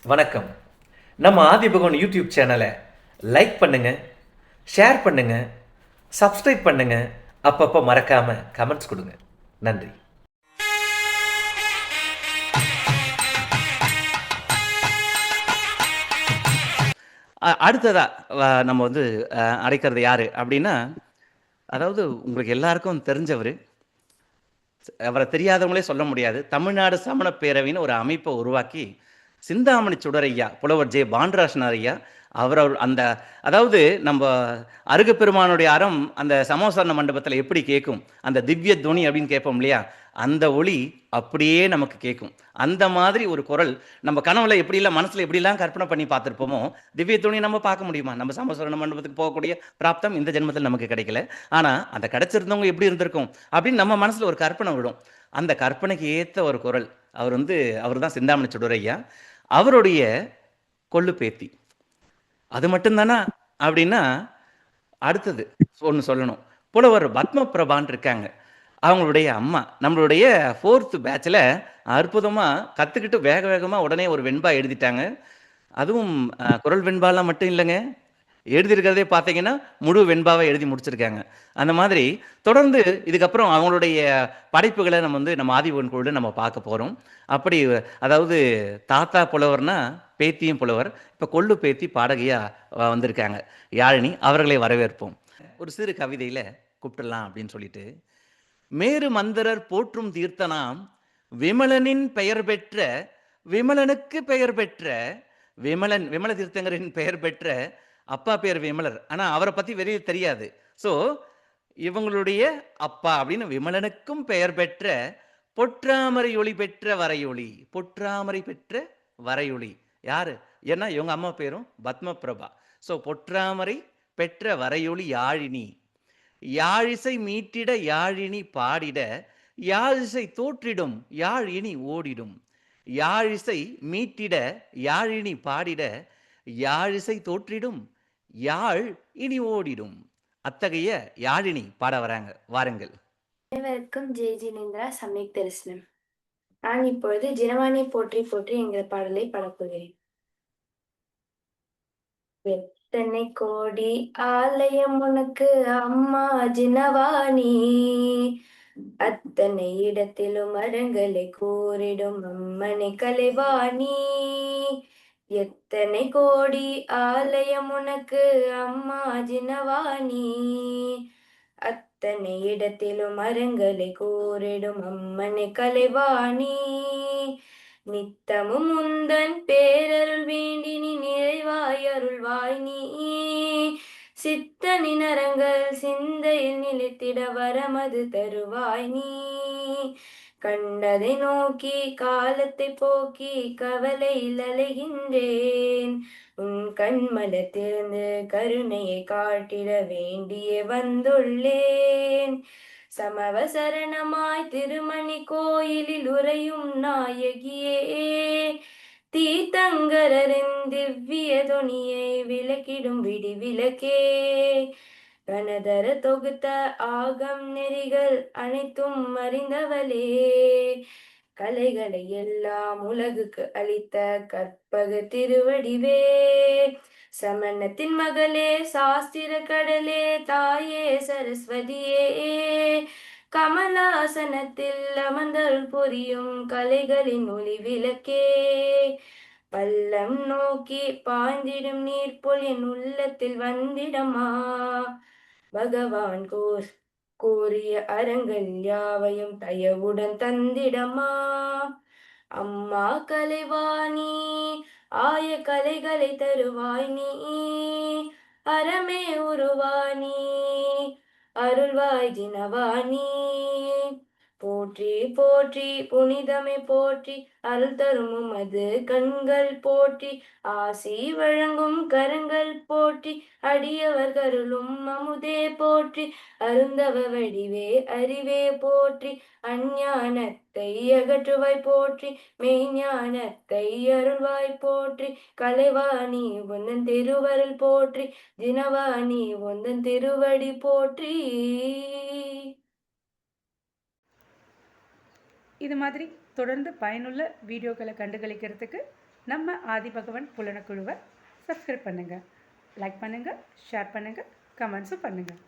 வணக்கம். நம்ம ஆதிபகவன் யூடியூப் சேனலை லைக் பண்ணுங்க, ஷேர் பண்ணுங்க, சப்ஸ்கிரைப் பண்ணுங்க. அப்பப்போ மறக்காம கமெண்ட்ஸ் கொடுங்க. நன்றி. அடுத்ததா நம்ம வந்து அழைக்கிறது யாரு அப்படின்னா, அதாவது உங்களுக்கு எல்லாருக்கும் தெரிஞ்சவரு. அவரை தெரியாதவங்களே சொல்ல முடியாது. தமிழ்நாடு சமண பேரவைன்னு ஒரு அமைப்பை உருவாக்கி, சிந்தாமணி சுடரையா, புலவர் ஜெ. பாண்டராசனார் ஐயா, அவர் அந்த அதாவது நம்ம அருகப்பெருமானுடைய அறம் அந்த சமோசரண மண்டபத்தில் எப்படி கேட்கும், அந்த திவ்ய துணி அப்படின்னு கேட்போம் இல்லையா, அந்த ஒளி அப்படியே நமக்கு கேட்கும். அந்த மாதிரி ஒரு குரல் நம்ம கனவுல எப்படிலாம் மனசுல எப்படிலாம் கற்பனை பண்ணி பார்த்துருப்போமோ, திவ்ய துணி நம்ம பார்க்க முடியுமா? நம்ம சமோசரண மண்டபத்துக்கு போகக்கூடிய பிராப்தம் இந்த ஜென்மத்தில் நமக்கு கிடைக்கல. ஆனா அந்த கிடைச்சிருந்தவங்க எப்படி இருந்திருக்கும் அப்படின்னு நம்ம மனசுல ஒரு கற்பனை விடும். அந்த கற்பனைக்கு ஏத்த ஒரு குரல். அவர் தான் சிந்தாமணி சுடரையா. அவருடைய கொள்ளு பேத்தி. அது மட்டும்தானா அப்படின்னா, அடுத்தது ஒன்று சொல்லணும். புலவர் பத்ம பிரபான்னு இருக்காங்க. அவங்களுடைய அம்மா நம்மளுடைய 4th பேட்சில் அற்புதமாக கற்றுக்கிட்டு வேக வேகமாக உடனே ஒரு வெண்பா எழுதிட்டாங்க. அதுவும் குரல் வெண்பாலாம் மட்டும் இல்லைங்க, எழுதியிருக்கிறதே பார்த்தீங்கன்னா முழு வெண்பாவை எழுதி முடிச்சிருக்காங்க. அந்த மாதிரி தொடர்ந்து இதுக்கப்புறம் அவங்களுடைய படைப்புகளை நம்ம ஆதிபகவன் குழுவில் நம்ம பார்க்க போகிறோம். அப்படி அதாவது தாத்தா புலவர்னா பேத்தியும் புலவர். இப்போ கொள்ளு பேத்தி பாடகியாக வந்திருக்காங்க யாழினி. அவர்களை வரவேற்போம். ஒரு சிறு கவிதையில் கூப்பிட்டுடலாம் அப்படின்னு சொல்லிட்டு, மேரு மந்திரர் போற்றும் தீர்த்தனாம் விமலனின் பெயர் பெற்ற, விமலனுக்கு பெயர் பெற்ற, விமல தீர்த்தங்கரின் பெயர் பெற்ற அப்பா பேர் விமலர். ஆனா அவரை பத்தி வெளியே தெரியாது. ஸோ இவங்களுடைய அப்பா அப்படின்னு விமலனுக்கும் பெயர் பெற்ற பொற்றாமரை ஒளி பெற்ற வரையொளி. பொற்றாமரை பெற்ற வரையொளி யாரு? ஏன்னா இவங்க அம்மா பேரும் பத்ம பிரபா. ஸோ பொற்றாமரை பெற்ற வரையொளி யாழினி. யாழிசை மீட்டிட யாழினி பாடிட, யாழிசை தோற்றிடும் யாழினி ஓடிடும். யாழிசை மீட்டிட யாழினி பாடிட, யாழிசை தோற்றிடும் யாழ் இனி ஓடிடும். அத்தகைய யாழினி பாட வராங்க, வாருங்கள். அனைவருக்கும் ஜெய் ஜினேந்திரா சமயக் தரிசனம். நான் இப்பொழுது ஜினவாணி போற்றி போற்றி என்கிற பாடலை பாடப்போகிறேன். எத்தனை கோடி ஆலயம் உனக்கு அம்மா ஜினவாணி, அத்தனை இடத்திலும் அறங்களை கூறிடும் அம்மனை கலைவாணி. எத்தனை கோடி ஆலயம் உனக்கு அம்மா ஜினவாணி, அத்தனை இடத்திலும் அறங்களை கூறிடும் அம்மனை கலைவாணி. நித்தமும் உந்தன் பேரருள் வேண்டி நீ நிறைவாய் அருள்வாய் நீ, சித்தனின் அறங்கள் சிந்தையில் நிலைத்திட வரமது தருவாய் நீ. கண்டதை நோக்கி காலத்தை போக்கி கவலையில் அலைகின்றேன், உன் கண்மலத்திலிருந்து கருணையை காட்டிட வேண்டிய வந்துள்ளேன். சமவசரணமாய் திருமணி கோயிலில் உறையும் நாயகியே, தீர்த்தங்கரின் திவ்ய துணியை விளக்கிடும் விடி விளக்கே. கனதர தொகுத்த ஆகம் நெறிகள் அனைத்தும் அறிந்தவளே, கலைகளை எல்லாம் உலகுக்கு அளித்த கற்பக திருவடிவே. சமணத்தின் மகளே சாஸ்திர கடலே தாயே சரஸ்வதியே, கமலாசனத்தில் அமர்ந்தருள் புரியும் கலைகளின் ஒளி விளக்கே. பள்ளம் நோக்கி பாய்ந்திடும் நீர்போல் என் உள்ளத்தில் வந்திடமா, பகவான் கூறிய அறங்கள் யாவையும் தயவுடன் தந்திடமா. அம்மா கலைவாணி ஆய கலைகளை தருவாய் நீ, அறமே உருவானி அருள்வாய் ஜினவாணி. போற்றி போற்றி புனிதமே போற்றி, அருள் தரும் அது கண்கள் போற்றி, ஆசி வழங்கும் கரங்கள் போற்றி, அடியவர் கருளும் அமுதே போற்றி, அருந்தவ வடிவே அறிவே போற்றி, அஞ்ஞானத்தை அகற்றுவாய் போற்றி, மெய்ஞானத்தை அருள்வாய் போற்றி. கலைவாணி உந்தன் திருவருள் போற்றி, தினவாணி உந்தன் திருவடி போற்றி. இது மாதிரி தொடர்ந்து பயனுள்ள வீடியோக்களை கண்டுகளிக்கிறதுக்கு நம்ம ஆதிபகவன் புலனக்குழுவை சப்ஸ்கிரைப் பண்ணுங்கள், லைக் பண்ணுங்கள், ஷேர் பண்ணுங்கள், கமெண்ட்ஸும் பண்ணுங்கள்.